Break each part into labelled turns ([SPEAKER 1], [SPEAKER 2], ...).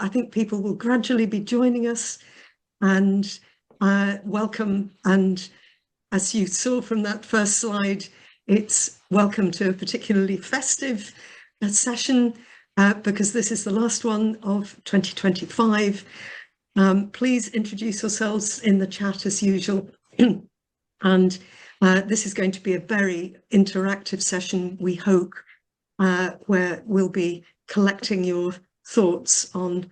[SPEAKER 1] I think people will gradually be joining us, and welcome. And as you saw from that first slide, it's welcome to a particularly festive session because this is the last one of 2025. Please introduce yourselves in the chat as usual. And this is going to be a very interactive session, we hope, where we'll be collecting your thoughts on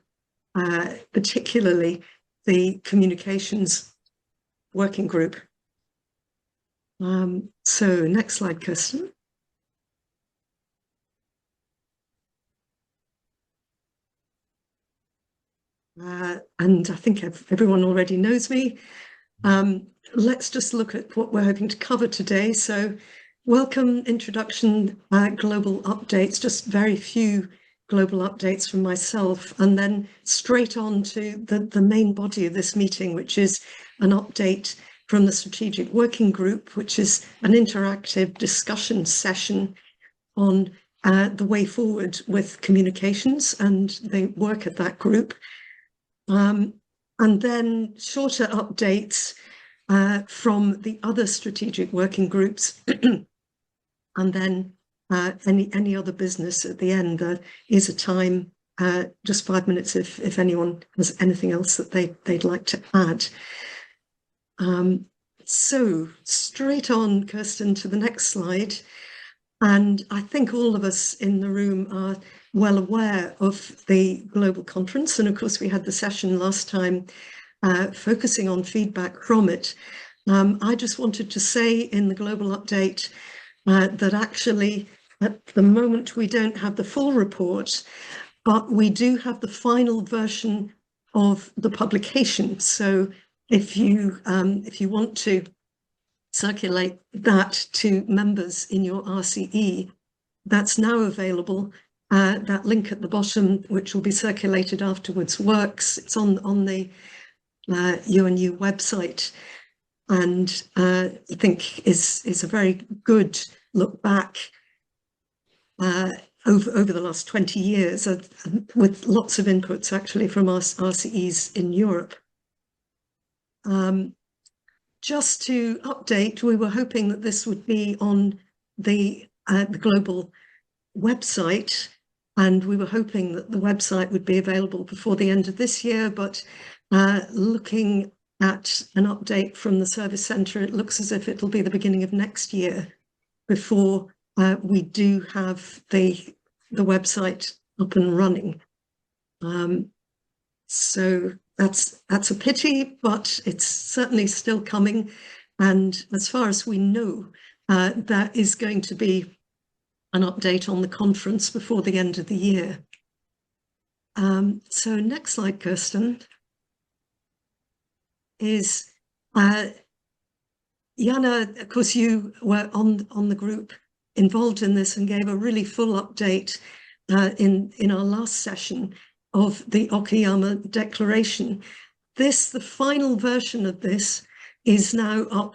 [SPEAKER 1] particularly the communications working group. So next slide, Kirsten. And I think everyone already knows me. Let's just look at what we're hoping to cover today. So welcome, introduction, global updates, just very few global updates from myself, and then straight on to the main body of this meeting, which is an update from the Strategic Working Group, which is an interactive discussion session on the way forward with communications and the work at that group. And then shorter updates from the other strategic working groups, and then any other business at the end. There is a time, just 5 minutes if anyone has anything else that they'd like to add. So straight on, Kirsten, to the next slide. And I think all of us in the room are well aware of the global conference. And of course, we had the session last time focusing on feedback from it. I just wanted to say in the global update that actually at the moment we don't have the full report, but we do have the final version of the publication. So if you want to circulate that to members in your RCE, that's now available. That link at the bottom, which will be circulated afterwards, works. It's on the UNU website, and I think is a very good look back over the last 20 years with lots of inputs actually from our RCEs in Europe. Just to update, we were hoping that this would be on the global website, and we were hoping that the website would be available before the end of this year, but looking at an update from the service centre, it looks as if it'll be the beginning of next year before we do have the website up and running. So that's a pity, but it's certainly still coming. And as far as we know, there is going to be an update on the conference before the end of the year. So next slide, Kirsten, is Jana, of course, you were on the group involved in this and gave a really full update in our last session of the Okayama Declaration. The final version of this is now up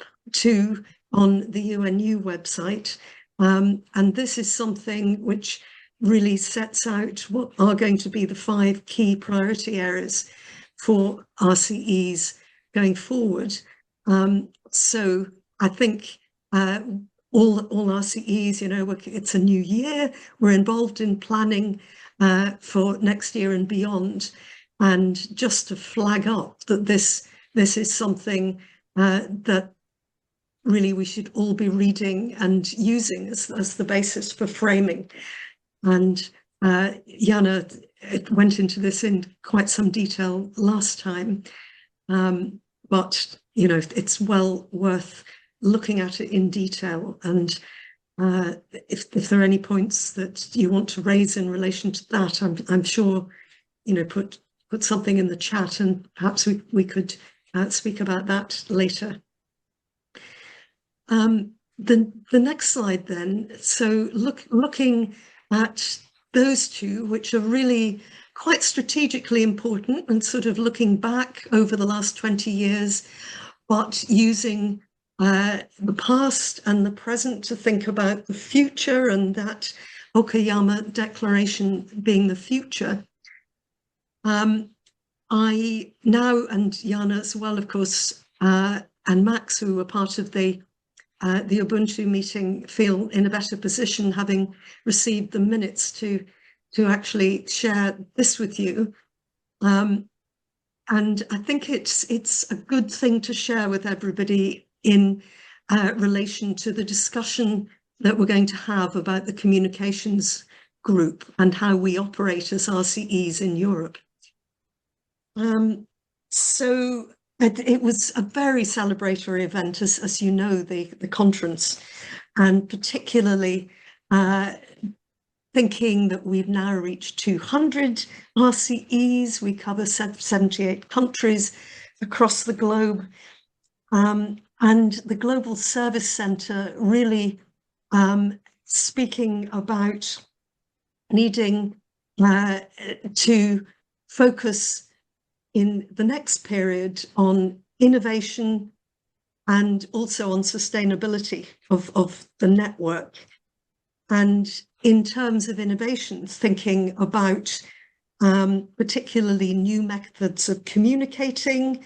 [SPEAKER 1] on the UNU website. And this is something which really sets out what are going to be the 5 key priority areas for RCEs going forward. So I think all RCEs, it's a new year. We're involved in planning for next year and beyond. And just to flag up that this is something that really we should all be reading and using as the basis for framing. And Jana went into this in quite some detail last time, but it's well worth looking at it in detail. And if there are any points that you want to raise in relation to that, I'm sure put something in the chat, and perhaps we could speak about that later. The next slide then, so looking at those two, which are really quite strategically important and sort of looking back over the last 20 years, but using the past and the present to think about the future, and that Okayama Declaration being the future. I now, and Jana as well, of course, and Max, who were part of the Ubuntu meeting, feel in a better position, having received the minutes, to actually share this with you. And I think it's a good thing to share with everybody in relation to the discussion that we're going to have about the communications group and how we operate as RCEs in Europe. So it was a very celebratory event, as you know, the conference, and particularly thinking that we've now reached 200 RCEs. We cover 78 countries across the globe. And the Global Service Centre really speaking about needing to focus in the next period on innovation and also on sustainability of the network. And in terms of innovation, thinking about particularly new methods of communicating,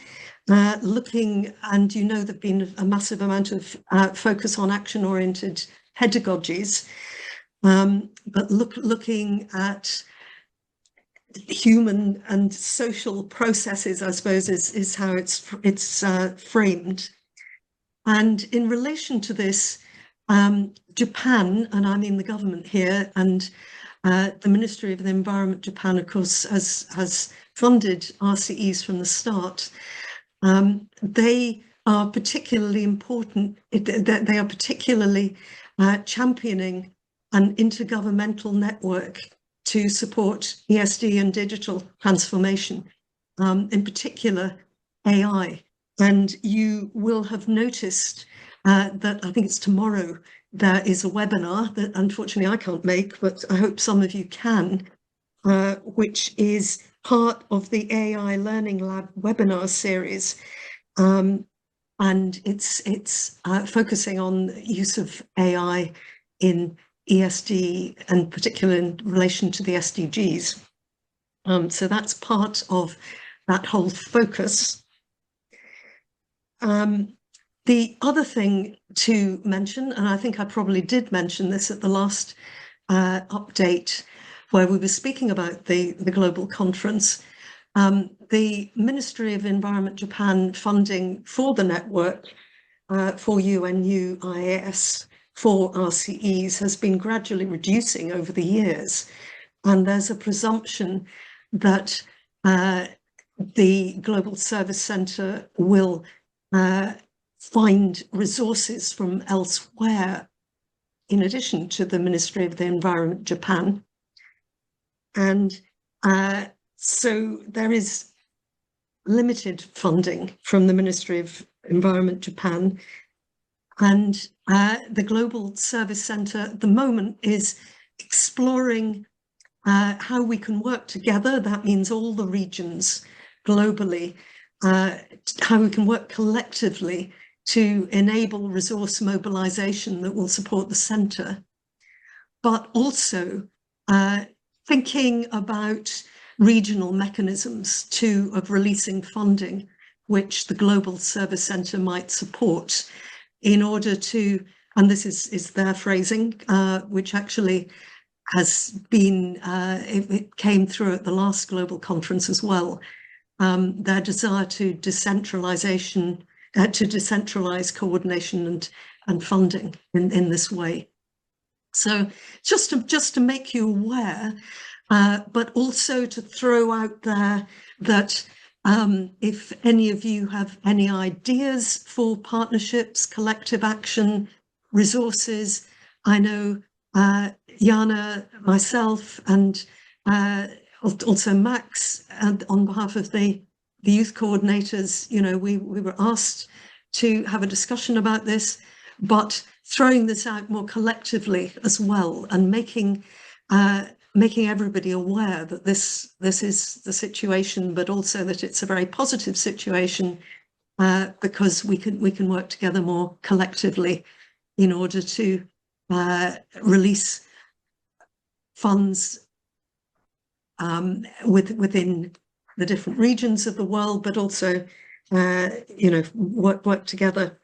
[SPEAKER 1] looking, and you know, there's been a massive amount of focus on action-oriented pedagogies, but looking at human and social processes, I suppose, is how it's framed. And in relation to this, Japan, and I mean the government here, and the Ministry of the Environment, Japan, of course, has funded RCEs from the start. They are particularly important. They are particularly championing an intergovernmental network to support ESD and digital transformation, in particular AI. And you will have noticed that I think it's tomorrow, there is a webinar that unfortunately I can't make, but I hope some of you can, which is part of the AI Learning Lab webinar series. And it's focusing on the use of AI in ESD, and particularly in relation to the SDGs. So that's part of that whole focus. The other thing to mention, and I think I probably did mention this at the last update where we were speaking about the global conference, the Ministry of Environment Japan funding for the network for UNUIAS for RCEs has been gradually reducing over the years. And there's a presumption that the Global Service Centre will find resources from elsewhere, in addition to the Ministry of the Environment Japan. And so there is limited funding from the Ministry of Environment Japan. And the Global Service Centre at the moment is exploring how we can work together. That means all the regions globally, how we can work collectively to enable resource mobilization that will support the centre, but also thinking about regional mechanisms of releasing funding, which the Global Service Centre might support in order to, and this is their phrasing, which actually has been, it came through at the last global conference as well, their desire to decentralize coordination and funding in this way. So just to make you aware, but also to throw out there that if any of you have any ideas for partnerships, collective action, resources, I know Jana, myself, and also Max, and on behalf of the youth coordinators, you know, we were asked to have a discussion about this, but throwing this out more collectively as well, and making everybody aware that this is the situation, but also that it's a very positive situation, because we can work together more collectively in order to release funds within the different regions of the world, but also, you know, work together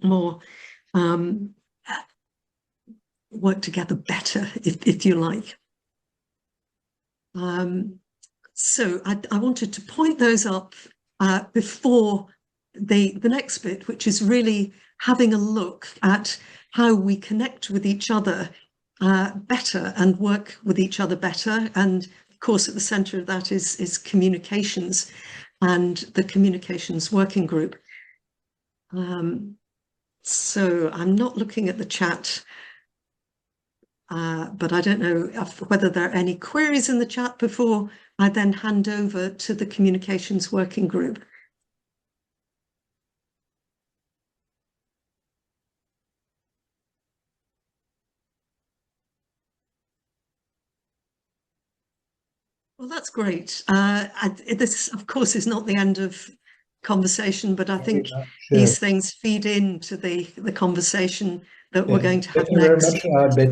[SPEAKER 1] more, work together better, if you like. So I wanted to point those up before the next bit, which is really having a look at how we connect with each other better and work with each other better. And of course, at the center of that is communications and the communications working group. So I'm not looking at the chat, but I don't know whether there are any queries in the chat before I then hand over to the communications working group. Well, that's great. This, of course, is not the end of conversation, but I think these things feed into the conversation that we're going to have next.
[SPEAKER 2] Thank you very much, Betty.